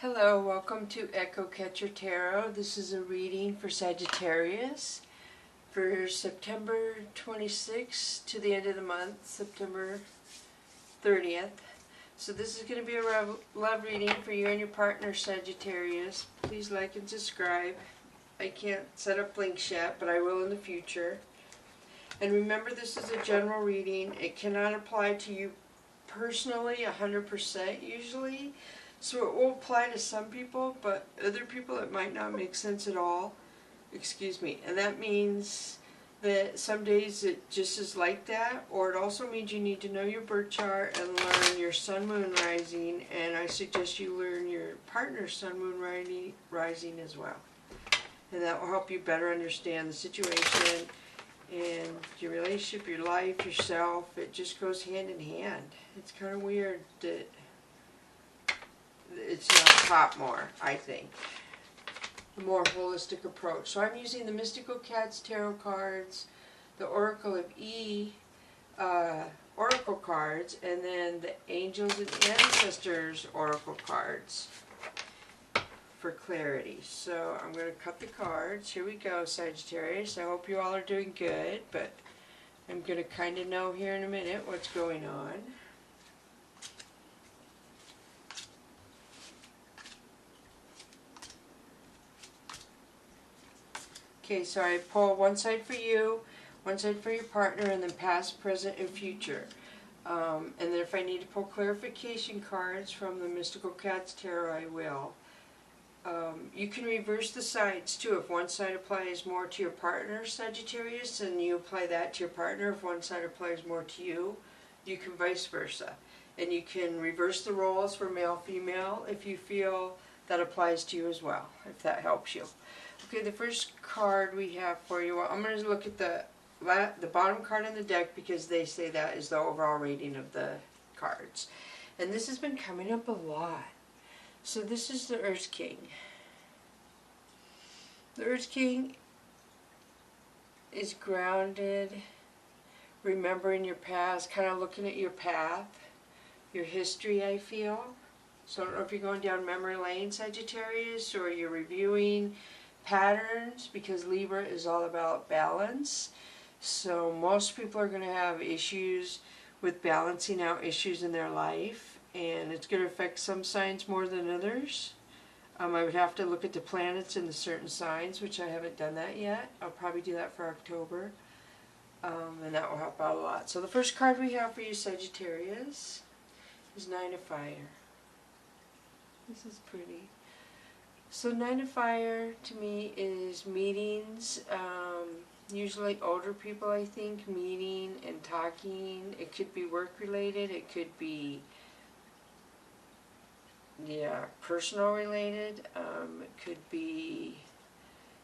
Hello, welcome to Echo Catcher Tarot. This is a reading for Sagittarius for September 26th to the end of the month, September 30th. So this is going to be a love reading for you and your partner, Sagittarius. Please like and subscribe. I can't set up links yet, but I will in the future. And remember, this is a general reading. It cannot apply to you personally 100% usually. So it will apply to some people, but other people it might not make sense at all. Excuse me. And that means that some days it just is like that, or it also means you need to know your birth chart and learn your sun, moon, rising, and I suggest you learn your partner's sun, moon, rising as well. And that will help you better understand the situation and your relationship, your life, yourself. It just goes hand in hand. It's kind of weird that it's not taught more, I think. A more holistic approach. So I'm using the Mystical Cats Tarot cards, the Oracle of E Oracle cards, and then the Angels and Ancestors Oracle cards for clarity. So I'm going to cut the cards. Here we go, Sagittarius. I hope you all are doing good, but I'm going to kind of know here in a minute what's going on. Okay, so I pull one side for you, one side for your partner, and then past, present, and future. And then if I need to pull clarification cards from the Mystical Cats Tarot, I will. You can reverse the sides too. If one side applies more to your partner, Sagittarius, and you apply that to your partner, if one side applies more to you, you can vice versa. And you can reverse the roles for male-female if you feel that applies to you as well, if that helps you. Okay, the first card we have for you, I'm going to look at the bottom card in the deck because they say that is the overall rating of the cards. And this has been coming up a lot. So this is the Earth King. The Earth King is grounded, remembering your past, kind of looking at your path, your history, I feel. So I don't know if you're going down memory lane, Sagittarius, or you're reviewing patterns, because Libra is all about balance. So most people are going to have issues with balancing out issues in their life, and it's going to affect some signs more than others. I would have to look at the planets in the certain signs, which I haven't done that yet. I'll probably do that for October, and that will help out a lot. So the first card we have for you, Sagittarius, is Nine of Fire. This is pretty. So Nine of Fire to me is meetings, usually older people, I think, meeting and talking. It could be work related, it could be personal related, it could be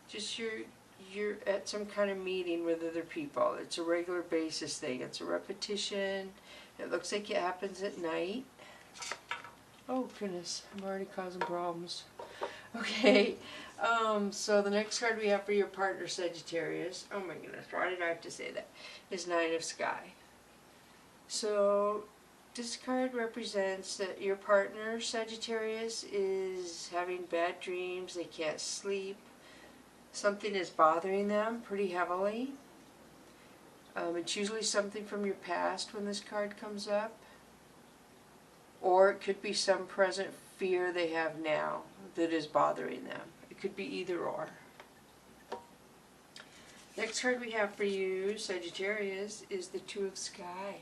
just you're at some kind of meeting with other people. It's a regular basis thing, it's a repetition. It looks like it happens at night. Oh goodness, I'm already causing problems. Okay, so the next card we have for your partner, Sagittarius, oh my goodness, why did I have to say that, is Nine of Sky. So this card represents that your partner, Sagittarius, is having bad dreams, they can't sleep, something is bothering them pretty heavily. It's usually something from your past when this card comes up, or it could be some present fear they have now that is bothering them. It could be either or. Next card we have for you, Sagittarius, is the Two of Sky.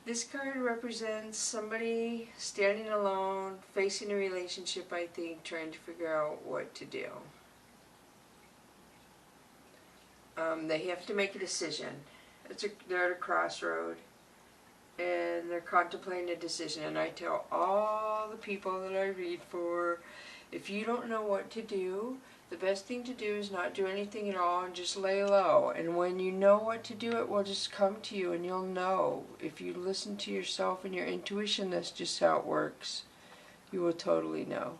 This card represents somebody standing alone, facing a relationship, I think, trying to figure out what to do. They have to make a decision. They're at a crossroad, and they're contemplating a decision. And I tell all the people that I read for, if you don't know what to do, the best thing to do is not do anything at all and just lay low. And when you know what to do, it will just come to you, and you'll know. If you listen to yourself and your intuition, that's just how it works. You will totally know.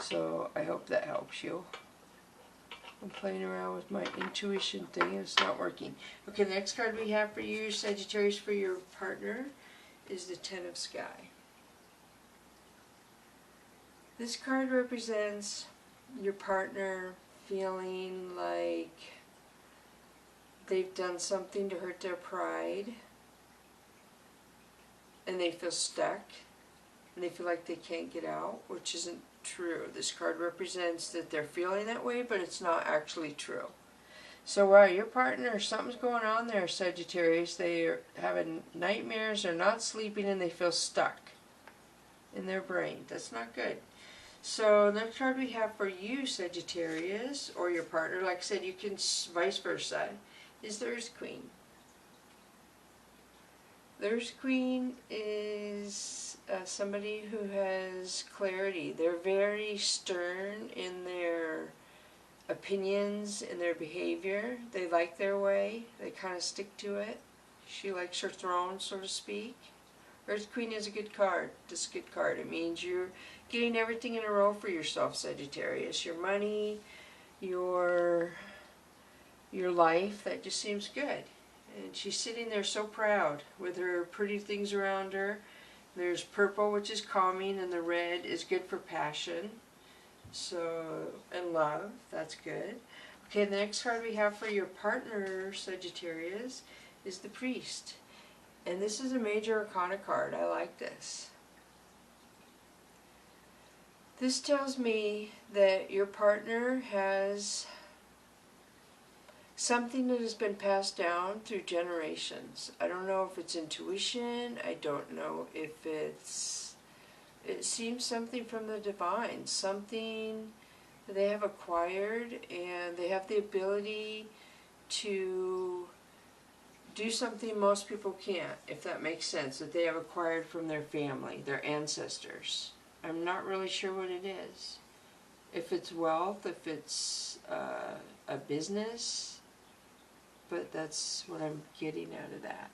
So I hope that helps you. I'm playing around with my intuition thing and it's not working. Okay, the next card we have for you, Sagittarius, for your partner, is the Ten of Sky. This card represents your partner feeling like they've done something to hurt their pride, and they feel stuck, and they feel like they can't get out, which isn't true. This card represents that they're feeling that way, but it's not actually true. So wow, your partner, something's going on there, Sagittarius. They are having nightmares, they're not sleeping, and they feel stuck in their brain. That's not good. So the next card we have for you, Sagittarius, or your partner, like I said, you can vice versa, is the Earth Queen. The Earth Queen is somebody who has clarity. They're very stern in their opinions and their behavior. They like their way. They kind of stick to it. She likes her throne, so to speak. Earth Queen is a good card. This is a good card. It means you're getting everything in a row for yourself, Sagittarius. Your money, your life, that just seems good. And she's sitting there so proud with her pretty things around her. There's purple, which is calming, and the red is good for passion. So, and love, that's good. Okay, the next card we have for your partner, Sagittarius, is the Priest. And this is a major arcana card. I like this. This tells me that your partner has something that has been passed down through generations. I don't know if it's intuition. I don't know if it seems something from the divine, something that they have acquired, and they have the ability to do something most people can't, if that makes sense, that they have acquired from their family, their ancestors. I'm not really sure what it is. If it's wealth, if it's a business, but that's what I'm getting out of that.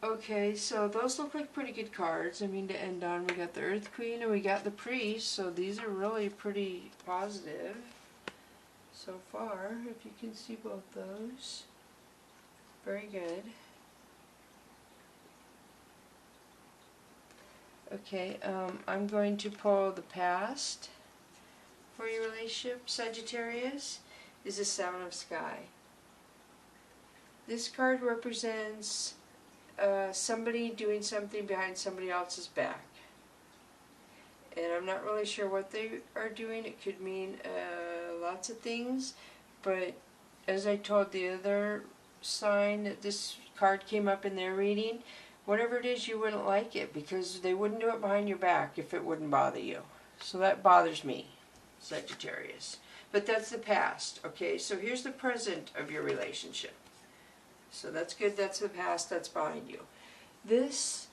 Okay, so those look like pretty good cards. I mean, to end on, we got the Earth Queen and we got the Priest, so these are really pretty positive so far, if you can see both those. Very good. Okay, I'm going to pull the past for your relationship, Sagittarius, is the Seven of Sky. This card represents somebody doing something behind somebody else's back. And I'm not really sure what they are doing. It could mean lots of things, but as I told the other sign that this card came up in their reading, whatever it is, you wouldn't like it because they wouldn't do it behind your back if it wouldn't bother you. So that bothers me, Sagittarius. But that's the past, okay? So here's the present of your relationship. So that's good, that's the past, that's behind you. This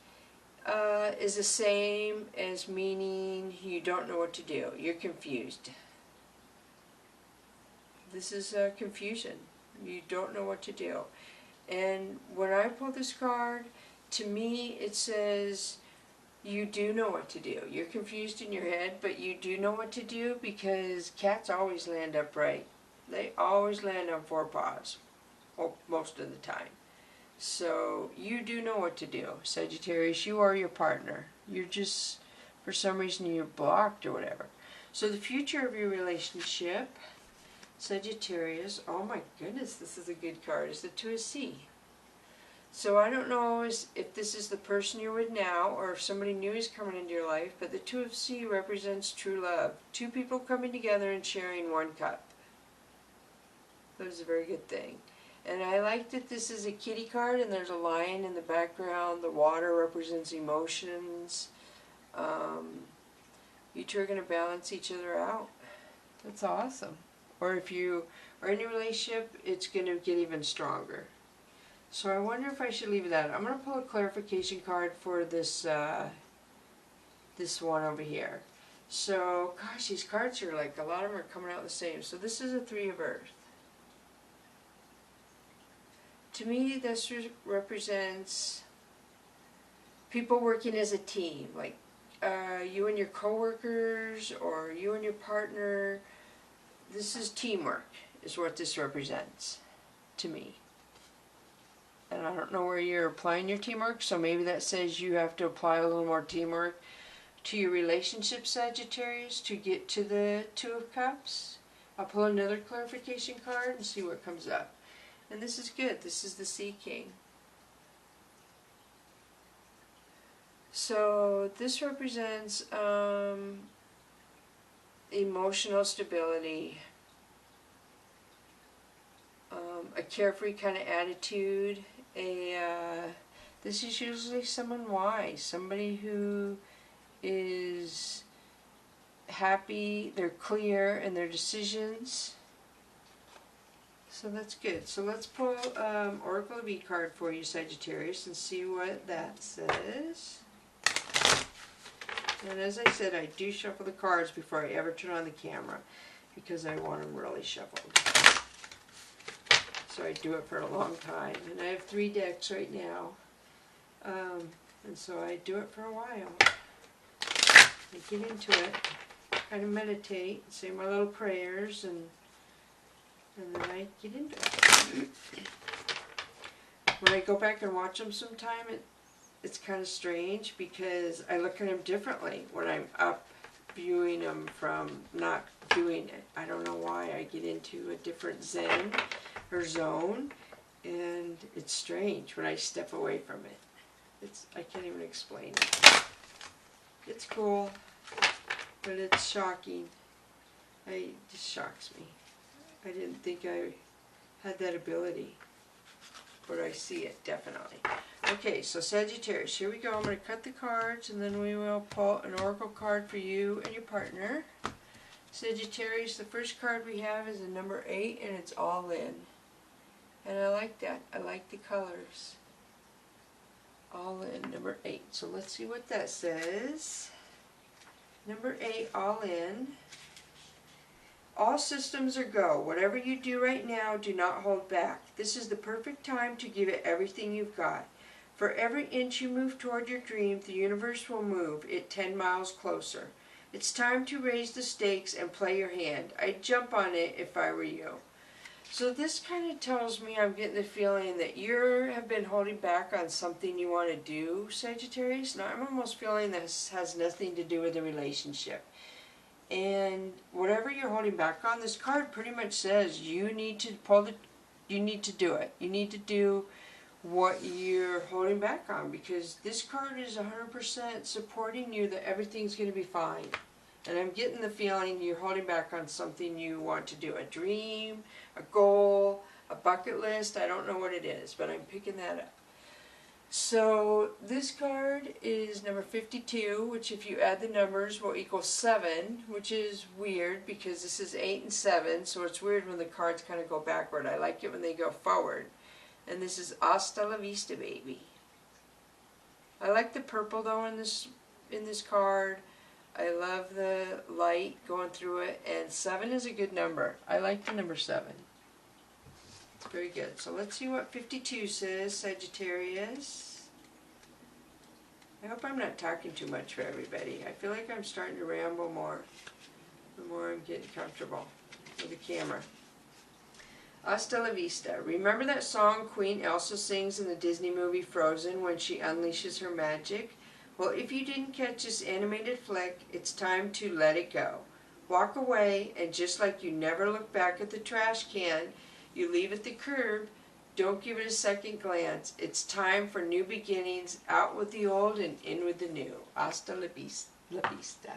is the same as meaning you don't know what to do. You're confused. This is confusion. You don't know what to do. And when I pull this card, to me it says you do know what to do. You're confused in your head, but you do know what to do because cats always land upright. They always land on four paws, most of the time. So you do know what to do, Sagittarius. You are your partner. You're just, for some reason, you're blocked or whatever. So the future of your relationship, Sagittarius, oh my goodness, this is a good card, is the Two of Sea. So I don't know if this is the person you're with now or if somebody new is coming into your life, but the Two of Sea represents true love. Two people coming together and sharing one cup. That is a very good thing. And I like that this is a kitty card and there's a lion in the background. The water represents emotions. You two are going to balance each other out. That's awesome. Or if you are in a relationship, it's going to get even stronger. So I wonder if I should leave it at. I'm going to pull a clarification card for this this one over here. So, gosh, these cards are like, a lot of them are coming out the same. So this is a Three of Earth. To me, this represents people working as a team, like you and your coworkers or you and your partner. This is teamwork, is what this represents to me. And I don't know where you're applying your teamwork, so maybe that says you have to apply a little more teamwork to your relationship, Sagittarius, to get to the Two of Cups. I'll pull another clarification card and see what comes up. And this is good. This is the Sea King. So this represents emotional stability, a carefree kind of attitude. This is usually someone wise, somebody who is happy, they're clear in their decisions. So that's good. So let's pull Oracle of E card for you, Sagittarius, and see what that says. And as I said, I do shuffle the cards before I ever turn on the camera because I want them really shuffled. So I do it for a long time. And I have 3 decks right now. And so I do it for a while. I get into it, kind of meditate, say my little prayers, and then I get into it. When I go back and watch them sometime, it's kind of strange because I look at them differently when I'm up viewing them from not doing it. I don't know why. I get into a different zen or zone, and it's strange when I step away from it. I can't even explain it. It's cool, but it's shocking. It just shocks me. I didn't think I had that ability, but I see it definitely. Okay, so Sagittarius, here we go. I'm going to cut the cards and then we will pull an oracle card for you and your partner. Sagittarius, the first card we have is a number 8 and it's all in. And I like that. I like the colors. All in, number 8. So let's see what that says. Number 8, all in. All systems are go. Whatever you do right now, do not hold back. This is the perfect time to give it everything you've got. For every inch you move toward your dream, the universe will move it 10 miles closer. It's time to raise the stakes and play your hand. I'd jump on it if I were you. So this kind of tells me, I'm getting the feeling that you have been holding back on something you want to do, Sagittarius. Now I'm almost feeling this has nothing to do with the relationship. And whatever you're holding back on, this card pretty much says you need to you need to do it. You need to do what you're holding back on, because this card is 100% supporting you that everything's going to be fine. And I'm getting the feeling you're holding back on something you want to do, a dream, a goal, a bucket list. I don't know what it is, but I'm picking that up. So this card is number 52, which if you add the numbers will equal 7, which is weird because this is 8 and 7, so it's weird when the cards kind of go backward. I like it when they go forward. And this is Hasta la Vista, baby. I like the purple though in this card. I love the light going through it, and 7 is a good number. I like the number 7. It's very good. So let's see what 52 says, Sagittarius. I hope I'm not talking too much for everybody. I feel like I'm starting to ramble more the more I'm getting comfortable with the camera. Hasta la vista. Remember that song Queen Elsa sings in the Disney movie Frozen when she unleashes her magic? Well, if you didn't catch this animated flick, it's time to let it go. Walk away, and just like you never look back at the trash can you leave at the curb, don't give it a second glance. It's time for new beginnings, out with the old and in with the new. Hasta la vista.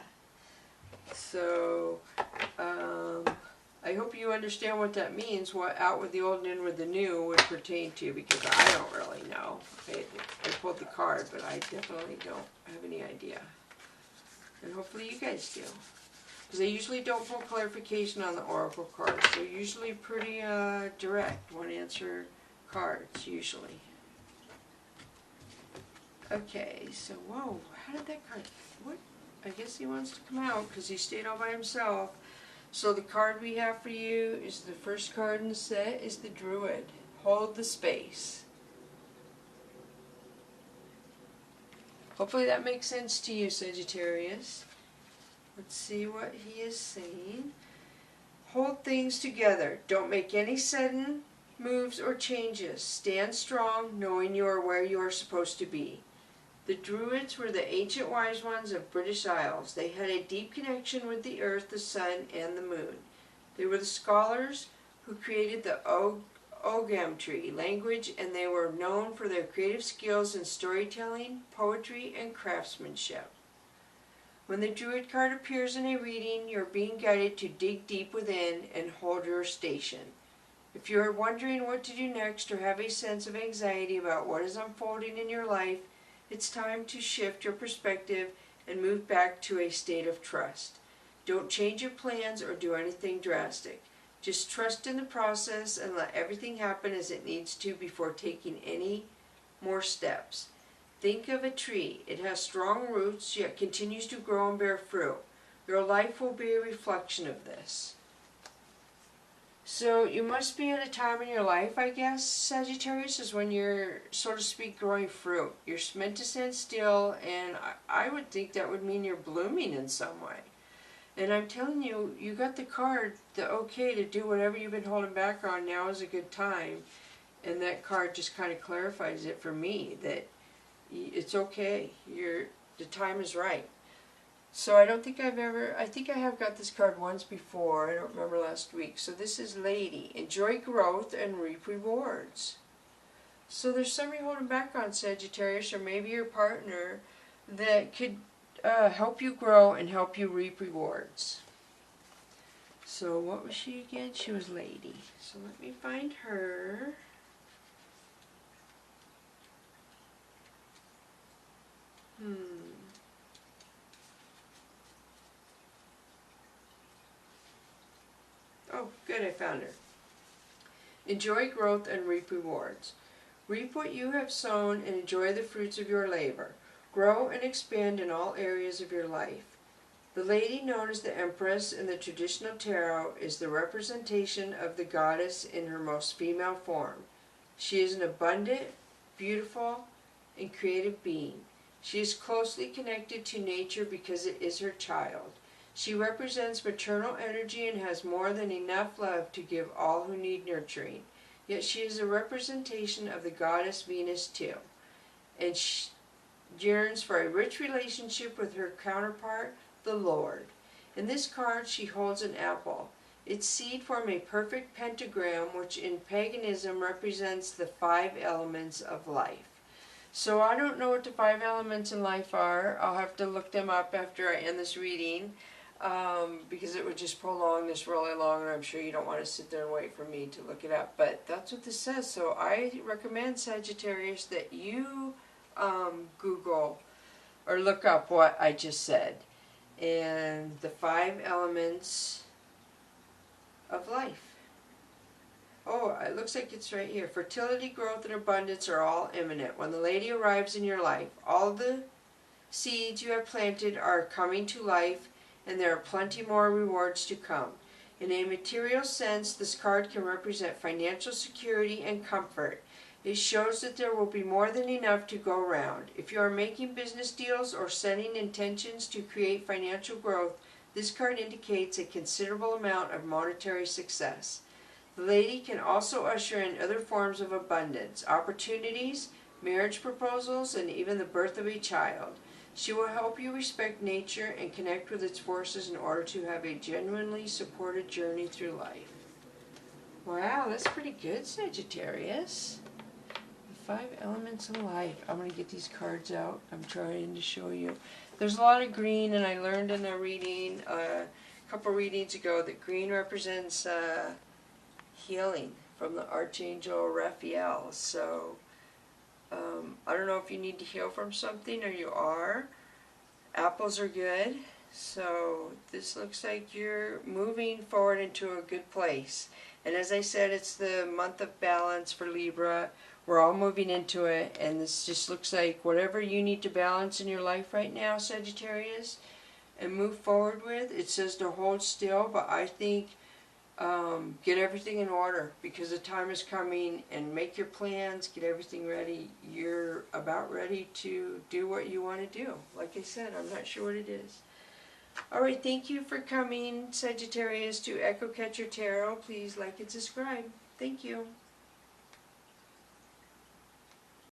So, I hope you understand what that means, what out with the old and in with the new would pertain to, because I don't really know. I pulled the card, but I definitely don't have any idea. And hopefully you guys do. Because I usually don't pull clarification on the oracle cards. They're usually pretty direct, one answer cards, usually. Okay, so whoa, how did that card, what? I guess he wants to come out because he stayed all by himself. So the card we have for you is the first card in the set is the Druid. Hold the space. Hopefully that makes sense to you, Sagittarius. Let's see what he is saying. Hold things together. Don't make any sudden moves or changes. Stand strong, knowing you are where you are supposed to be. The Druids were the ancient wise ones of British Isles. They had a deep connection with the earth, the sun, and the moon. They were the scholars who created the Ogham language, and they were known for their creative skills in storytelling, poetry, and craftsmanship. When the Druid card appears in a reading, you're being guided to dig deep within and hold your station. If you are wondering what to do next or have a sense of anxiety about what is unfolding in your life, it's time to shift your perspective and move back to a state of trust. Don't change your plans or do anything drastic. Just trust in the process and let everything happen as it needs to before taking any more steps. Think of a tree. It has strong roots, yet continues to grow and bear fruit. Your life will be a reflection of this. So you must be at a time in your life, I guess, Sagittarius, is when you're, so to speak, growing fruit. You're meant to stand still, and I would think that would mean you're blooming in some way. And I'm telling you, you got the card, the okay to do whatever you've been holding back on. Now is a good time. And that card just kind of clarifies it for me, that it's okay. The time is right. So I don't think I think I have got this card once before. I don't remember last week. So this is Lady. Enjoy growth and reap rewards. So there's somebody holding back on, Sagittarius, or maybe your partner, that could help you grow and help you reap rewards. So what was she again? She was Lady. So let me find her. Oh, good, I found her. Enjoy growth and reap rewards. Reap what you have sown and enjoy the fruits of your labor. Grow and expand in all areas of your life. The lady known as the Empress in the traditional tarot is the representation of the goddess in her most female form. She is an abundant, beautiful, and creative being. She is closely connected to nature because it is her child. She represents maternal energy and has more than enough love to give all who need nurturing. Yet she is a representation of the goddess Venus too, and she yearns for a rich relationship with her counterpart, the Lord. In this card she holds an apple. Its seed form a perfect pentagram, which in paganism represents the 5 elements of life. So I don't know what the 5 elements in life are. I'll have to look them up after I end this reading. Because it would just prolong this really long, and I'm sure you don't want to sit there and wait for me to look it up. But that's what this says. So I recommend, Sagittarius, that you Google or look up what I just said. And the 5 elements of life. Oh, it looks like it's right here. Fertility, growth, and abundance are all imminent. When the lady arrives in your life, all the seeds you have planted are coming to life, and there are plenty more rewards to come. In a material sense, this card can represent financial security and comfort. It shows that there will be more than enough to go around. If you are making business deals or setting intentions to create financial growth, this card indicates a considerable amount of monetary success. The lady can also usher in other forms of abundance, opportunities, marriage proposals, and even the birth of a child. She will help you respect nature and connect with its forces in order to have a genuinely supported journey through life. Wow, that's pretty good, Sagittarius. The 5 elements of life. I'm going to get these cards out. I'm trying to show you. There's a lot of green, and I learned in a reading, a couple readings ago, that green represents healing from the Archangel Raphael. So I don't know if you need to heal from something or you are. Apples are good. So this looks like you're moving forward into a good place. And as I said, it's the month of balance for Libra. We're all moving into it, and this just looks like whatever you need to balance in your life right now, Sagittarius, and move forward with. It says to hold still, but I think get everything in order, because the time is coming, and make your plans, get everything ready. You're about ready to do what you want to do. Like I said, I'm not sure what it is. Alright, thank you for coming, Sagittarius, to Echo Catcher Tarot. Please like and subscribe. Thank you.